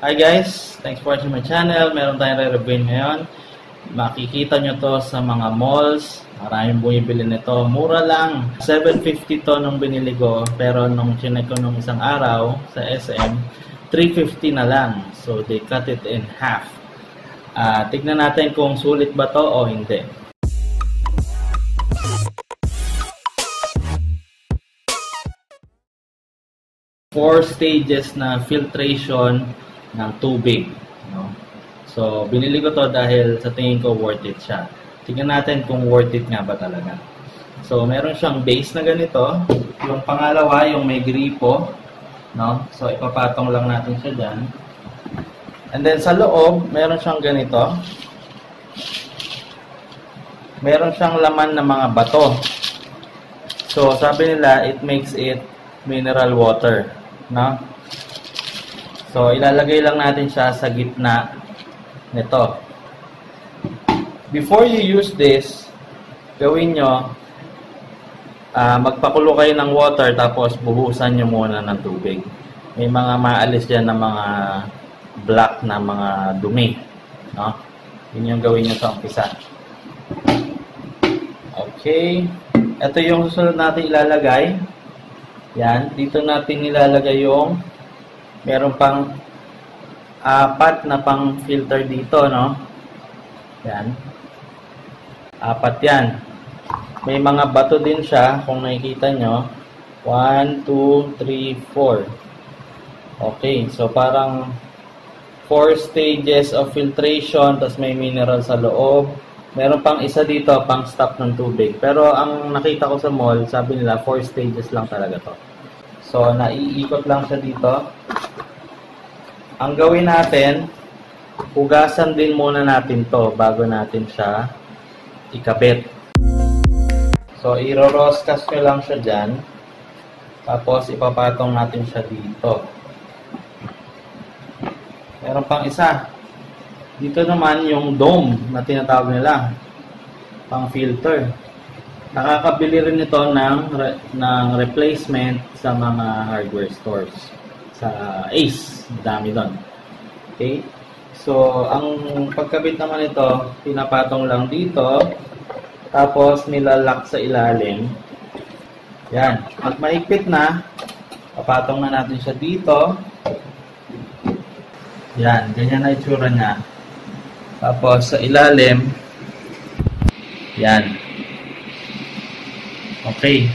Hi guys! Thanks for watching my channel. Meron tayong re-review ngayon. Makikita nyo to sa mga malls. Maraming bumibili nito. Mura lang. $7.50 to nung binili ko. Pero nung chinek ko nung isang araw sa SM, $3.50 na lang. So they cut it in half. Tignan natin kung sulit ba to o hindi. Four stages na filtration ng tubig, no? So, binili ko to dahil sa tingin ko worth it siya. Tingnan natin kung worth it nga ba talaga. So, meron siyang base na ganito. Yung pangalawa, yung may gripo, no? So, ipapatong lang natin siya dyan. And then, sa loob, meron siyang ganito. Meron siyang laman ng mga bato. So, sabi nila, it makes it mineral water, no? So, ilalagay lang natin siya sa gitna nito. Before you use this, gawin nyo, magpakulo kayo ng water tapos buhusan nyo muna ng tubig. May mga maalis dyan na mga black na mga dumi, no? Yun yung gawin nyo sa umpisa. Okay. Ito yung susunod natin ilalagay. Yan. Dito natin ilalagay yung meron pang 4 na pang filter dito, no? Yan. 4 yan. May mga bato din siya, kung nakikita nyo. 1, 2, 3, 4. Okay. So, parang 4 stages of filtration, tapos may mineral sa loob. Meron pang isa dito, pang stop ng tubig. Pero, ang nakita ko sa mall, sabi nila, 4 stages lang talaga to. So, naiikot lang siya dito. Ang gawin natin, hugasan din muna natin to bago natin siya ikabit. So, i-roscas nyo lang siya dyan. Tapos, ipapatong natin siya dito. Meron pang isa. Dito naman yung dome na tinatawag nila. Pang filter. Nakakabili rin ito ng replacement sa mga hardware stores. Sa Ace. Dami doon. Okay? So, ang pagkabit naman ito, pinapatong lang dito. Tapos, nilalak sa ilalim. Yan. Pag maigpit na, papatong na natin siya dito. Yan. Ganyan na itsura niya. Tapos, sa ilalim, yan. Okay.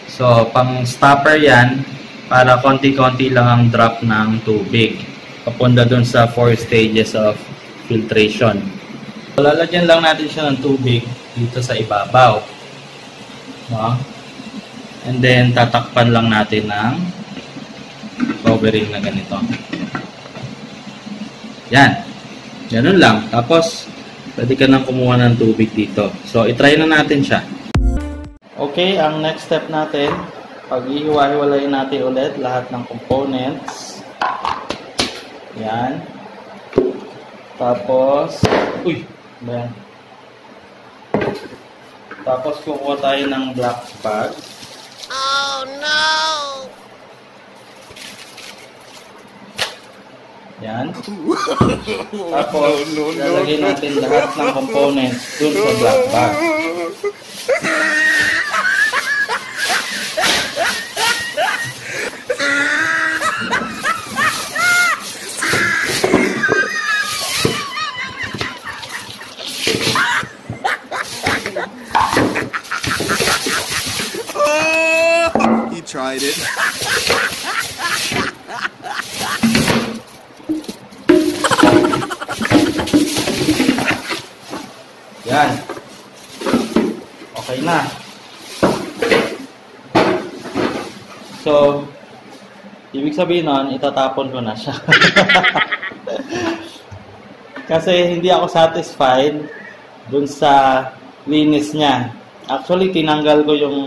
So, pang stopper yan, para konti-konti lang ang drop ng tubig. Papunta dun sa 4 stages of filtration. So, lalagyan lang natin siya ng tubig dito sa ibabaw. No? And then, tatakpan lang natin ng covering na ganito. Yan. Ganun lang. Tapos, pwede ka nang kumuha ng tubig dito. So, itry na natin siya. Okay, ang next step natin, pag-ihiwa-hiwalayin natin ulit lahat ng components. Yan. Tapos, yan. Tapos, kukuha tayo ng black bag. Oh, no! Yan. Tapos, lalagay natin lahat ng components dun sa black bag. He tried it. Yan. Okay na. So, ibig sabihin nun, itatapon ko na siya. Kasi hindi ako satisfied dun sa linis niya. Actually, tinanggal ko yung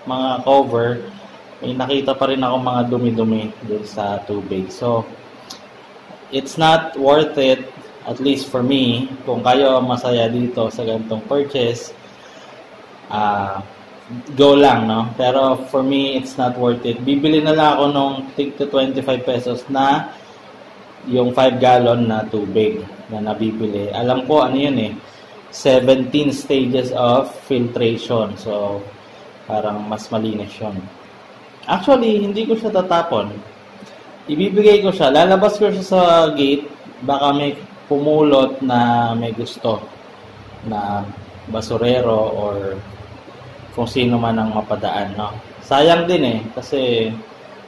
mga cover. May nakita pa rin ako mga dumi-dumi dun sa tubig. So, it's not worth it, at least for me. Kung kayo masaya dito sa ganitong purchase, go lang, no? Pero for me, it's not worth it. Bibili na lang ako nung tig to 25 pesos na yung 5 gallon na tubig na nabibili. Alam ko ano yun eh, 17 stages of filtration. So, parang mas malinis yun. Actually, hindi ko siya tatapon. Ibibigay ko siya, lalabas ko siya sa gate, baka may pumulot na may gusto na basurero or kung sino man ang mapadaan, no? Sayang din eh, kasi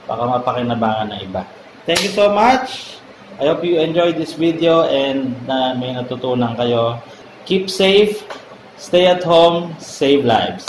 baka mapakinabangan ng iba. Thank you so much! I hope you enjoyed this video and na may natutunan kayo. Keep safe, stay at home, save lives.